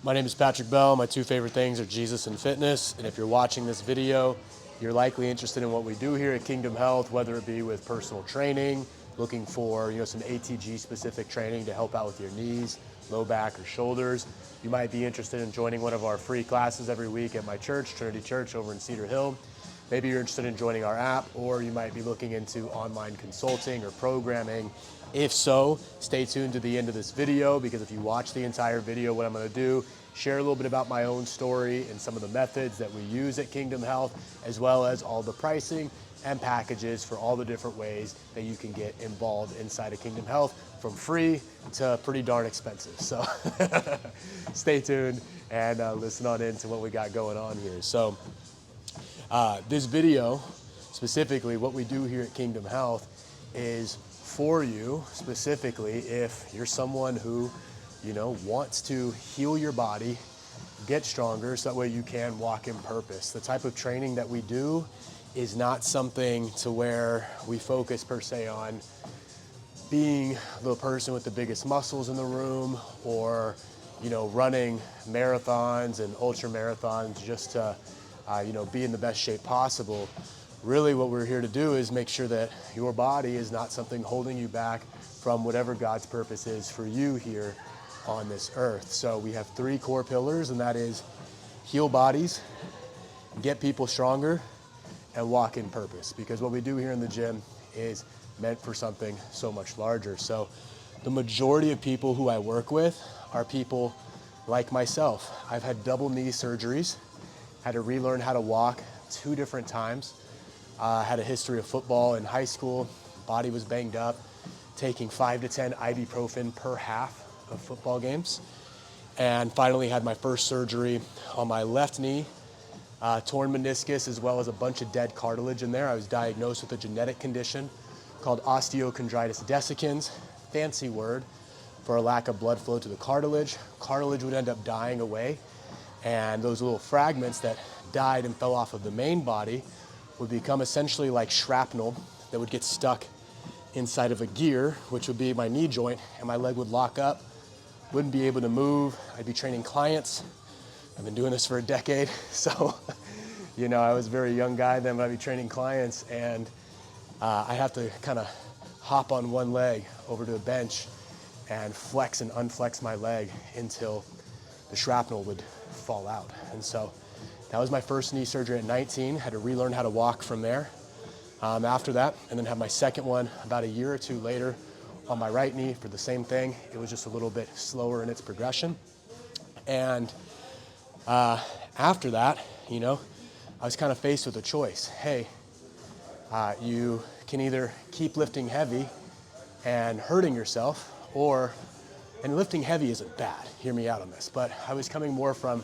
My name is Patrick Bell. My two favorite things are Jesus and fitness. And if you're watching this video, you're likely interested in what we do here at Kingdom Health, whether it be with personal training, looking for some ATG specific training to help out with your knees, low back or shoulders. You might be interested in joining one of our free classes every week at my church, Trinity Church over in Cedar Hill. Maybe you're interested in joining our app, or you might be looking into online consulting or programming. If so, stay tuned to the end of this video, because if you watch the entire video, what I'm going to do, share a little bit about my own story and some of the methods that we use at Kingdom Health, as well as all the pricing and packages for all the different ways that you can get involved inside of Kingdom Health, from free to pretty darn expensive. So stay tuned and listen on into what we got going on here. So this video, specifically what we do here at Kingdom Health, is for you specifically if you're someone who wants to heal your body, get stronger, so that way you can walk in purpose. The type of training that we do is not something to where we focus per se on being the person with the biggest muscles in the room, or running marathons and ultra marathons just to be in the best shape possible. Really what we're here to do is make sure that your body is not something holding you back from whatever God's purpose is for you here on this earth. So we have three core pillars, and that is heal bodies, get people stronger, and walk in purpose. Because what we do here in the gym is meant for something so much larger. So the majority of people who I work with are people like myself. I've had double knee surgeries, had to relearn how to walk 2 different times. Had a history of football in high school, body was banged up, taking 5 to 10 ibuprofen per half of football games. And finally had my first surgery on my left knee, torn meniscus, as well as a bunch of dead cartilage in there. I was diagnosed with a genetic condition called osteochondritis dissecans, fancy word for a lack of blood flow to the cartilage. Cartilage would end up dying away, and those little fragments that died and fell off of the main body would become essentially like shrapnel that would get stuck inside of a gear, which would be my knee joint, and my leg would lock up, wouldn't be able to move. I'd be training clients. I've been doing this for a decade, so I was a very young guy then, but I'd be training clients, and I have to kind of hop on one leg over to a bench and flex and unflex my leg until the shrapnel would fall out. And so that was my first knee surgery at 19, had to relearn how to walk from there after that, and then had my second one about a year or two later on my right knee for the same thing. It was just a little bit slower in its progression. And after that, I was kind of faced with a choice. Hey, you can either keep lifting heavy and hurting yourself, and lifting heavy isn't bad, hear me out on this, but I was coming more from,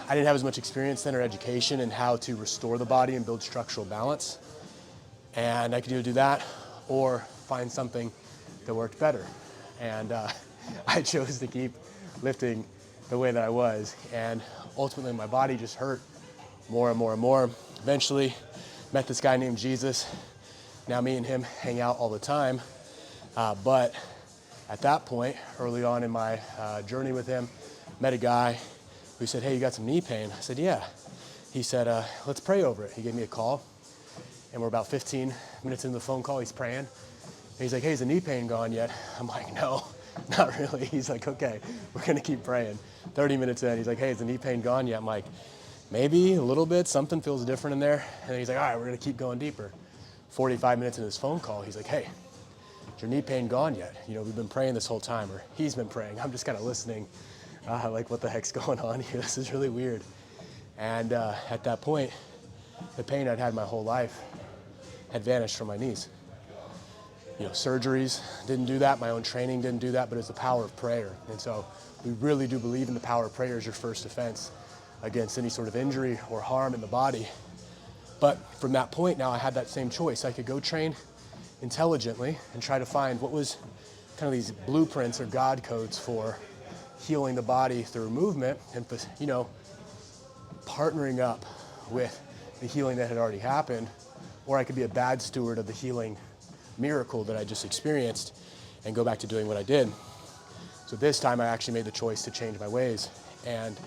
I didn't have as much experience then or education in how to restore the body and build structural balance. And I could either do that or find something that worked better. And I chose to keep lifting the way that I was. And ultimately my body just hurt more and more and more. Eventually met this guy named Jesus. Now me and him hang out all the time. But at that point, early on in my journey with him, met a guy who said, hey, you got some knee pain? I said, yeah. He said, let's pray over it. He gave me a call, and we're about 15 minutes into the phone call, he's praying. And he's like, hey, is the knee pain gone yet? I'm like, no, not really. He's like, okay, we're gonna keep praying. 30 minutes in, he's like, hey, is the knee pain gone yet? I'm like, maybe a little bit, something feels different in there. And then he's like, all right, we're gonna keep going deeper. 45 minutes into this phone call, he's like, hey, is your knee pain gone yet? We've been praying this whole time, or he's been praying. I'm just kind of listening. Like, what the heck's going on here? This is really weird. And at that point, the pain I'd had my whole life had vanished from my knees. Surgeries didn't do that. My own training didn't do that, but it's the power of prayer. And so we really do believe in the power of prayer as your first defense against any sort of injury or harm in the body. But from that point now, I had that same choice. I could go train intelligently and try to find what was kind of these blueprints or God codes for healing the body through movement, and partnering up with the healing that had already happened, or I could be a bad steward of the healing miracle that I just experienced and go back to doing what I did. So this time I actually made the choice to change my ways and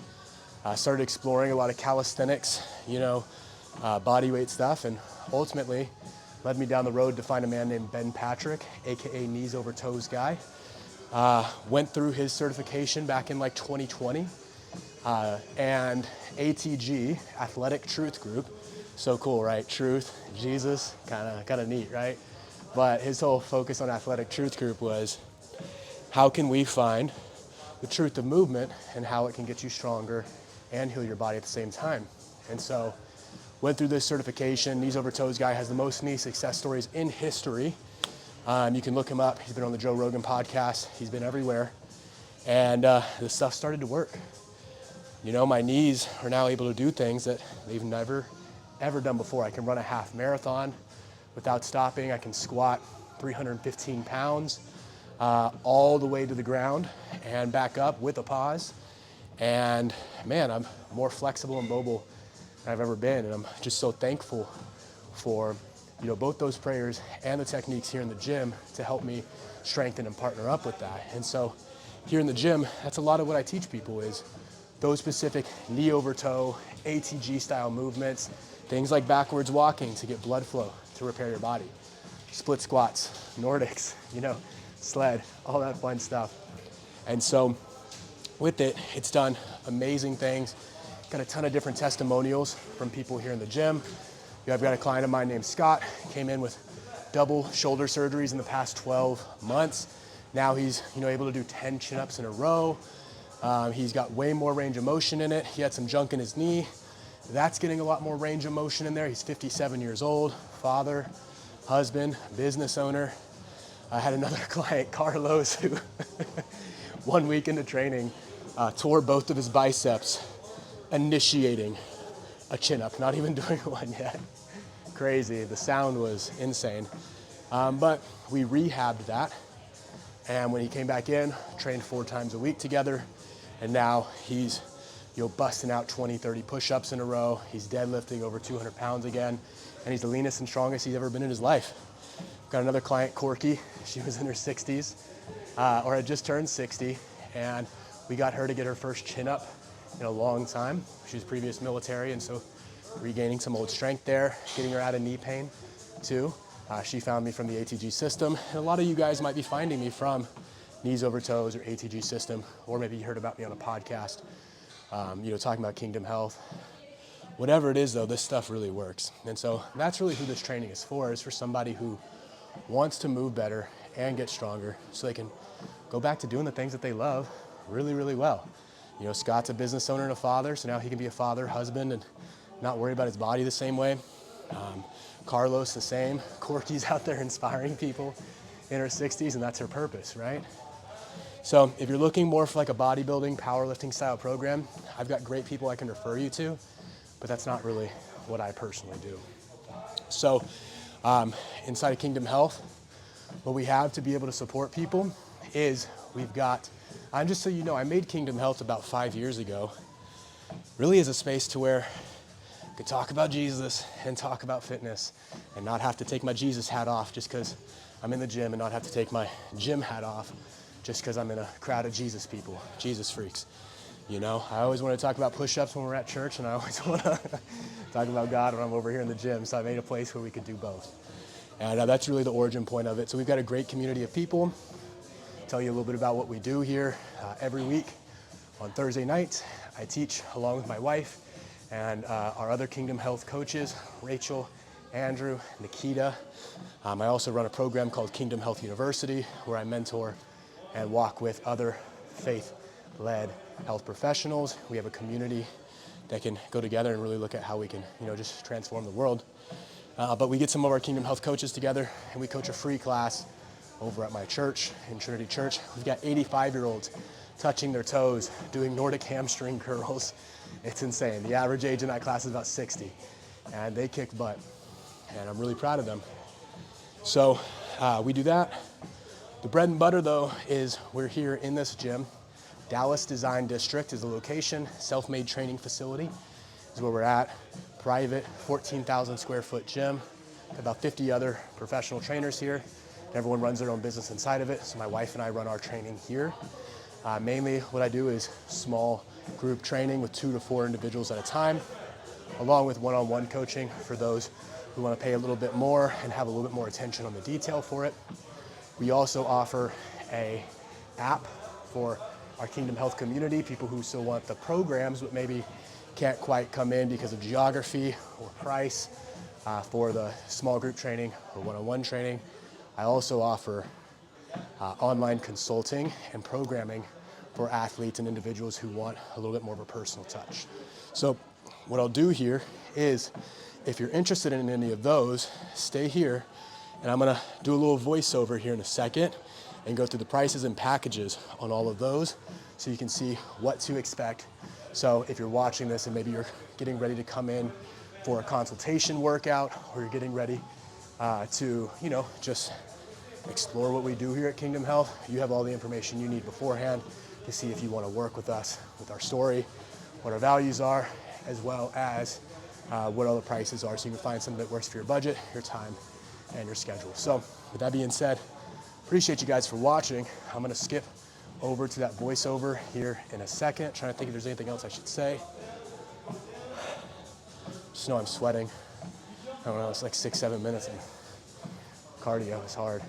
started exploring a lot of calisthenics, body weight stuff, and ultimately led me down the road to find a man named Patrick, AKA Knees Over Toes Guy. Went through his certification back in like 2020, and ATG, Athletic Truth Group, so cool, right? Truth, Jesus, kind of neat, right? But his whole focus on Athletic Truth Group was how can we find the truth of movement and how it can get you stronger and heal your body at the same time. And so went through this certification. Knees Over Toes Guy has the most knee success stories in history. You can look him up. He's been on the Joe Rogan podcast. He's been everywhere. And this stuff started to work. My knees are now able to do things that they've never, ever done before. I can run a half marathon without stopping. I can squat 315 pounds all the way to the ground and back up with a pause. And man, I'm more flexible and mobile than I've ever been. And I'm just so thankful for both those prayers and the techniques here in the gym to help me strengthen and partner up with that. And so here in the gym, that's a lot of what I teach people is those specific knee over toe, ATG style movements, things like backwards walking to get blood flow to repair your body, split squats, Nordics, sled, all that fun stuff. And so with it, it's done amazing things. Got a ton of different testimonials from people here in the gym. I've got a client of mine named Scott, came in with double shoulder surgeries in the past 12 months. Now he's able to do 10 chin-ups in a row. He's got way more range of motion in it. He had some junk in his knee. That's getting a lot more range of motion in there. He's 57 years old, father, husband, business owner. I had another client, Carlos, who 1 week into training tore both of his biceps initiating a chin-up, not even doing one yet. Crazy, the sound was insane. But we rehabbed that. And when he came back in, trained 4 times a week together. And now he's busting out 20, 30 push-ups in a row. He's deadlifting over 200 pounds again. And he's the leanest and strongest he's ever been in his life. Got another client, Corky. She was in her 60s, or had just turned 60. And we got her to get her first chin-up in a long time. She was previous military, and so regaining some old strength there, getting her out of knee pain too. She found me from the ATG system. And a lot of you guys might be finding me from Knees Over Toes or ATG system, or maybe you heard about me on a podcast, talking about Kingdom Health. Whatever it is though, this stuff really works. And so that's really who this training is for somebody who wants to move better and get stronger so they can go back to doing the things that they love really, really well. Scott's a business owner and a father, so now he can be a father, husband, and not worry about his body the same way. Carlos, the same. Corky's out there inspiring people in her 60s, and that's her purpose, right? So if you're looking more for like a bodybuilding, powerlifting style program, I've got great people I can refer you to, but that's not really what I personally do. So inside of Kingdom Health, what we have to be able to support people is we've got, just so you know, I made Kingdom Health about 5 years ago, really as a space to where I could talk about Jesus and talk about fitness and not have to take my Jesus hat off just because I'm in the gym and not have to take my gym hat off just because I'm in a crowd of Jesus people, Jesus freaks. I always want to talk about push-ups when we're at church, and I always want to talk about God when I'm over here in the gym, so I made a place where we could do both. And that's really the origin point of it. So we've got a great community of people. Tell you a little bit about what we do here every week. On Thursday nights, I teach along with my wife and our other Kingdom Health coaches, Rachel, Andrew, Nikita. I also run a program called Kingdom Health University where I mentor and walk with other faith-led health professionals. We have a community that can go together and really look at how we can, just transform the world. But we get some of our Kingdom Health coaches together and we coach a free class over at my church, in Trinity Church. We've got 85-year-olds touching their toes, doing Nordic hamstring curls. It's insane. The average age in that class is about 60, and they kick butt, and I'm really proud of them. So we do that. The bread and butter, though, is we're here in this gym. Dallas Design District is the location. Self-made training facility is where we're at. Private, 14,000 square foot gym. About 50 other professional trainers here. Everyone runs their own business inside of it, so my wife and I run our training here. Mainly what I do is small group training with 2 to 4 individuals at a time, along with one-on-one coaching for those who want to pay a little bit more and have a little bit more attention on the detail for it. We also offer a app for our Kingdom Health community, people who still want the programs but maybe can't quite come in because of geography or price for the small group training or one-on-one training. I also offer online consulting and programming for athletes and individuals who want a little bit more of a personal touch. So what I'll do here is, if you're interested in any of those, stay here, and I'm gonna do a little voiceover here in a second and go through the prices and packages on all of those so you can see what to expect. So if you're watching this and maybe you're getting ready to come in for a consultation workout, or you're getting ready to, just explore what we do here at Kingdom Health, you have all the information you need beforehand to see if you want to work with us, with our story, what our values are, as well as what all the prices are, so you can find something that works for your budget, your time, and your schedule. So with that being said, appreciate you guys for watching. I'm going to skip over to that voiceover here in a second, trying to think if there's anything else I should say. Just know I'm sweating. I don't know, it's like 6-7 minutes and cardio is hard.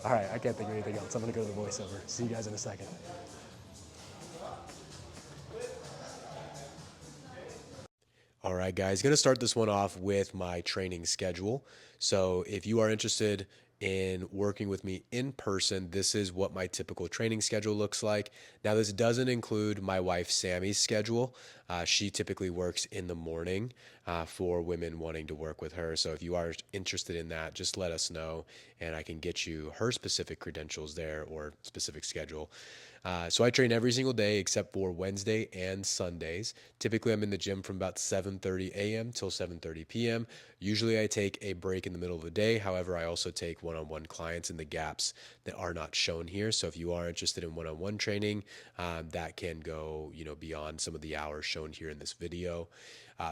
All right, I can't think of anything else. I'm gonna go to the voiceover. See you guys in a second. All right, guys, gonna start this one off with my training schedule. So if you are interested in working with me in person, this is what my typical training schedule looks like. Now, this doesn't include my wife Sammy's schedule. She typically works in the morning for women wanting to work with her. So if you are interested in that, just let us know and I can get you her specific credentials there or specific schedule. So I train every single day except for Wednesday and Sundays. Typically, I'm in the gym from about 7:30 a.m. till 7:30 p.m. Usually, I take a break in the middle of the day. However, I also take one-on-one clients in the gaps that are not shown here. So if you are interested in one-on-one training, that can go, beyond some of the hours shown here in this video.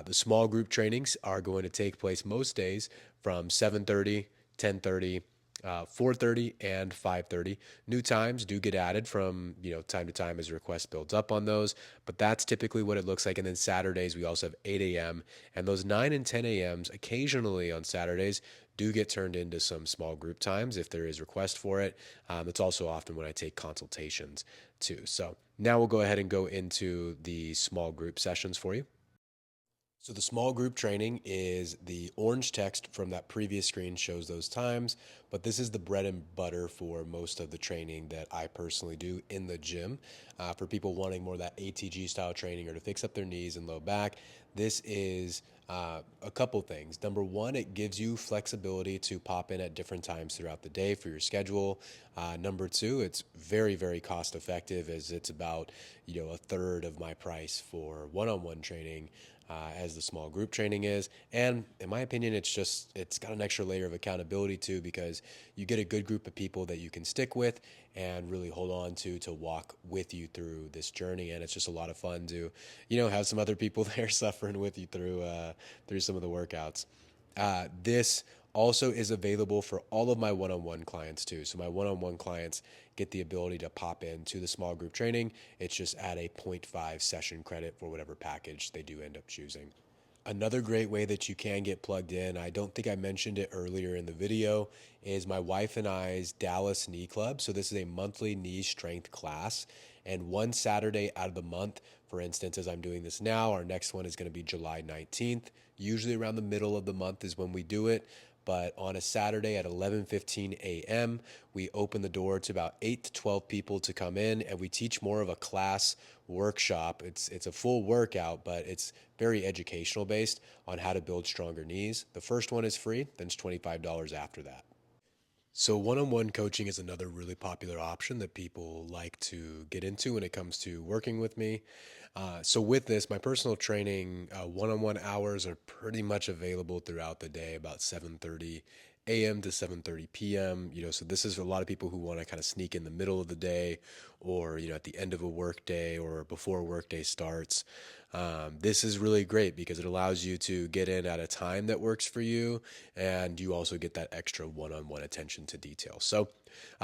The small group trainings are going to take place most days from 7:30, 10:30, 4:30 and 5:30. New times do get added from time to time as request builds up on those, but that's typically what it looks like. And then Saturdays we also have 8 a.m. and those 9 and 10 a.m.s occasionally on Saturdays do get turned into some small group times if there is request for it. It's also often when I take consultations too. So now we'll go ahead and go into the small group sessions for you. So the small group training is the orange text from that previous screen shows those times, but this is the bread and butter for most of the training that I personally do in the gym. For people wanting more of that ATG style training or to fix up their knees and low back, this is a couple things. Number one, it gives you flexibility to pop in at different times throughout the day for your schedule. Number two, it's very, very cost effective, as it's about a third of my price for one-on-one training as the small group training is. And in my opinion, it's got an extra layer of accountability too, because you get a good group of people that you can stick with and really hold on to walk with you through this journey. And it's just a lot of fun to, have some other people there suffering with you through some of the workouts. This also is available for all of my one-on-one clients too. So my one-on-one clients get the ability to pop into the small group training. It's just at a 0.5 session credit for whatever package they do end up choosing. Another great way that you can get plugged in, I don't think I mentioned it earlier in the video, is my wife and I's Dallas Knee Club. So this is a monthly knee strength class. And one Saturday out of the month, for instance, as I'm doing this now, our next one is going to be July 19th. Usually around the middle of the month is when we do it. But on a Saturday at 11:15 a.m., we open the door to about 8 to 12 people to come in, and we teach more of a class workshop. It's a full workout, but it's very educational based on how to build stronger knees. The first one is free, then it's $25 after that. So one-on-one coaching is another really popular option that people like to get into when it comes to working with me. So with this, my personal training one-on-one hours are pretty much available throughout the day, about 7:30 a.m. to 7:30 p.m. So this is for a lot of people who want to kind of sneak in the middle of the day, or at the end of a work day or before work day starts. This is really great because it allows you to get in at a time that works for you, and you also get that extra one-on-one attention to detail. So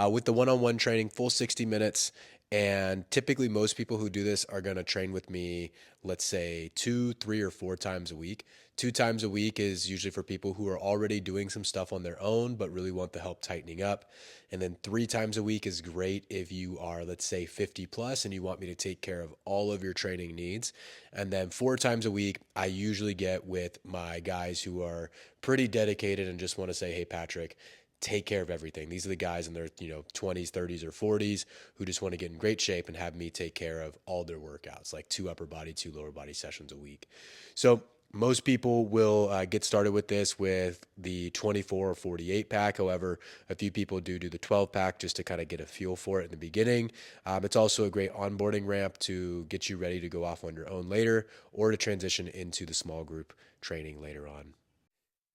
with the one-on-one training, full 60 minutes. And typically, most people who do this are going to train with me, let's say 2, 3, or 4 times a week. 2 times a week is usually for people who are already doing some stuff on their own, but really want the help tightening up. And then 3 times a week is great if you are, let's say, 50 plus and you want me to take care of all of your training needs. And then 4 times a week, I usually get with my guys who are pretty dedicated and just want to say, hey, Patrick, take care of everything. These are the guys in their 20s, 30s, or 40s who just want to get in great shape and have me take care of all their workouts, like 2 upper body, 2 lower body sessions a week. So most people will get started with this with the 24 or 48 pack. However, a few people do the 12 pack just to kind of get a feel for it in the beginning. It's also a great onboarding ramp to get you ready to go off on your own later, or to transition into the small group training later on.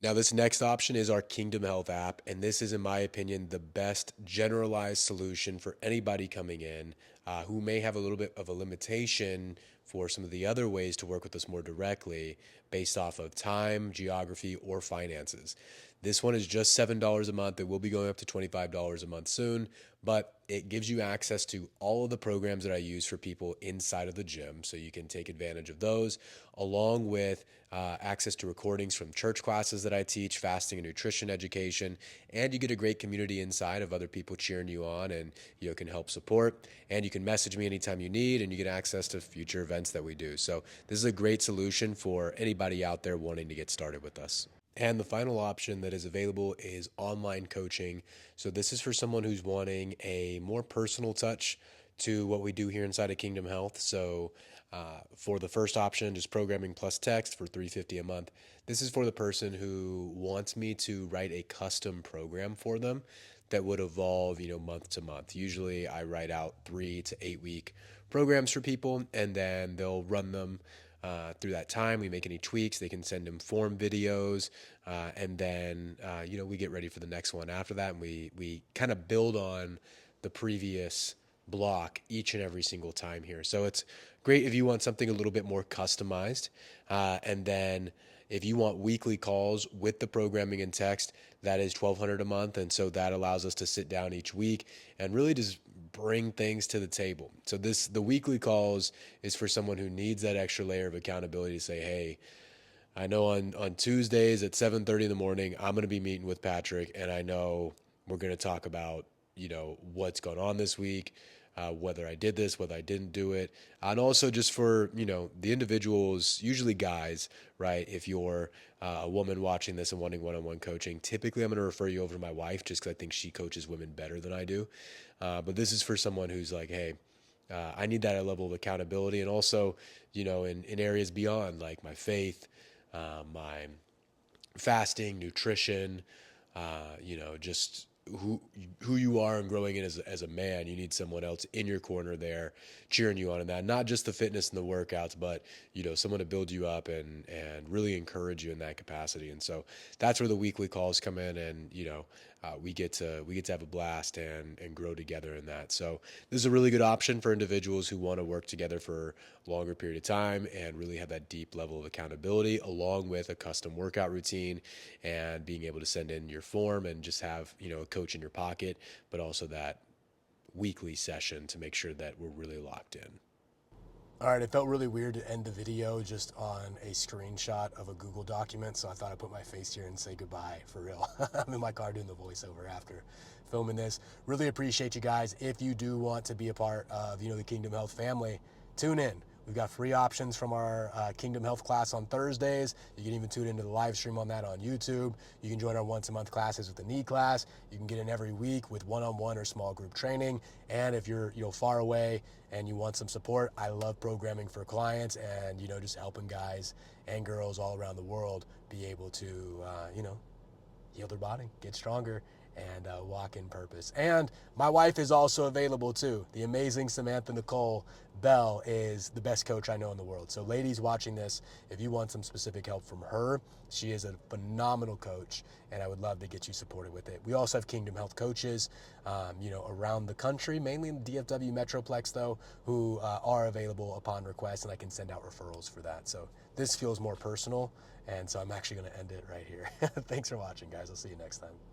Now, this next option is our Kingdom Health app, and this is, in my opinion, the best generalized solution for anybody coming in who may have a little bit of a limitation for some of the other ways to work with us more directly based off of time, geography, or finances. This one is just $7 a month. It will be going up to $25 a month soon, but it gives you access to all of the programs that I use for people inside of the gym, so you can take advantage of those, along with access to recordings from church classes that I teach, fasting and nutrition education, and you get a great community inside of other people cheering you on and can help support, and you can message me anytime you need, and you get access to future events that we do. So this is a great solution for anybody out there wanting to get started with us. And the final option that is available is online coaching. So this is for someone who's wanting a more personal touch to what we do here inside of Kingdom Health. So for the first option, just programming plus text for $350 a month. This is for the person who wants me to write a custom program for them that would evolve, month to month. Usually I write out 3 to 8 week programs for people, and then they'll run them through that time. We make any tweaks. They can send them form videos, and then we get ready for the next one after that, and we kind of build on the previous block each and every single time here. So it's great if you want something a little bit more customized, and then if you want weekly calls with the programming and text, that is $1,200 a month, and so that allows us to sit down each week and really just bring things to the table. So the weekly calls is for someone who needs that extra layer of accountability to say, hey, I know on Tuesdays at 7:30 in the morning, I'm going to be meeting with Patrick, and I know we're going to talk about, what's going on this week, whether I did this, whether I didn't do it. And also just for, the individuals, usually guys, right? If you're a woman watching this and wanting one-on-one coaching, typically I'm going to refer you over to my wife just because I think she coaches women better than I do. But this is for someone who's like, hey, I need that level of accountability. And also, in areas beyond like my faith, my fasting, nutrition, just who you are and growing in as a man. You need someone else in your corner there cheering you on in that, not just the fitness and the workouts, but someone to build you up and really encourage you in that capacity. And so that's where the weekly calls come in, and we get to have a blast and grow together in that. So this is a really good option for individuals who want to work together for a longer period of time and really have that deep level of accountability, along with a custom workout routine and being able to send in your form and just have a coach in your pocket, but also that weekly session to make sure that we're really locked in. All right, it felt really weird to end the video just on a screenshot of a Google document, so I thought I'd put my face here and say goodbye for real. I'm in my car doing the voiceover after filming this. Really appreciate you guys. If you do want to be a part of the Kingdom Health family, tune in. We've got free options from our Kingdom Health class on Thursdays. You can even tune into the live stream on that on YouTube. You can join our once-a-month classes with the knee class. You can get in every week with one-on-one or small group training. And if you're far away and you want some support, I love programming for clients and just helping guys and girls all around the world be able to heal their body, get stronger, and walk in purpose. And my wife is also available too. The amazing Samantha Nicole Bell is the best coach I know in the world. So ladies watching this, if you want some specific help from her, she is a phenomenal coach, and I would love to get you supported with it. We also have Kingdom Health coaches, around the country, mainly in the DFW Metroplex though, who are available upon request, and I can send out referrals for that. So this feels more personal, and so I'm actually going to end it right here. Thanks for watching, guys. I'll see you next time.